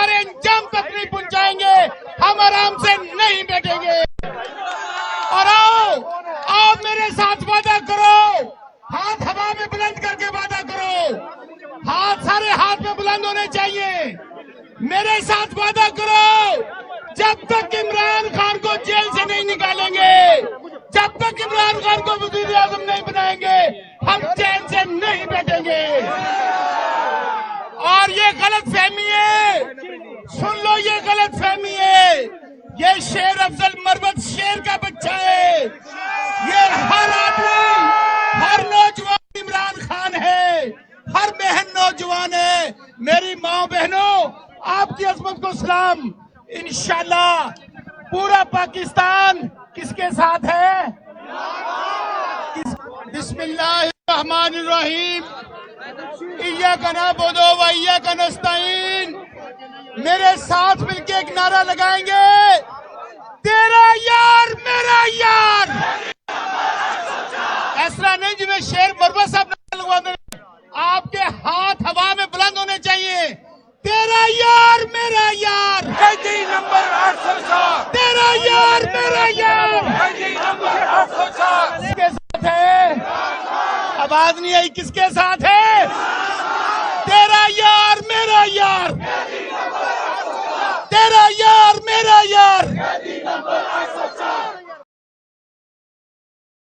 ہمارے انجام تک نہیں پہنچائیں گے، ہم آرام سے نہیں بیٹھیں گے۔ اور آؤ میرے ساتھ وعدہ کرو، ہاتھ ہوا میں بلند کر کے وعدہ کرو، سارے ہاتھ میں بلند ہونے چاہیے۔ میرے ساتھ وعدہ کرو، جب تک عمران خان کو جیل سے نہیں نکالیں گے، جب تک عمران خان کو وزیر اعظم نہیں بنائیں گے، ہم چین سے نہیں بیٹھیں گے۔ اور یہ غلط فہمی ہے، سن لو، یہ غلط فہمی ہے، یہ شیر افضل مروت شیر کا بچہ ہے، یہ ہر آدمی، ہر نوجوان عمران خان ہے، ہر بہن نوجوان ہے۔ میری ماں بہنوں، آپ کی عظمت کو سلام۔ انشاءاللہ پورا پاکستان کس کے ساتھ ہے؟ بسم اللہ الرحمن الرحیم، ایاک نعبد و ایاک نستعین۔ میرے ساتھ مل کے ایک نعرہ لگائیں گے، تیرا یار میرا یار۔ اس طرح نہیں جی میں شیر مروت صاحب نعرہ لگوا دیں، آپ کے ہاتھ ہوا میں بلند ہونے چاہیے۔ تیرا یار میرا یار، قیدی نمبر 804، تیرا یار میرا یار۔ قیدی نمبر 804۔ کس کے ساتھ ہے؟ آواز نہیں آئی، کس کے ساتھ ہے؟ تیرا یار میرا یار، تیرا یار میرا یار۔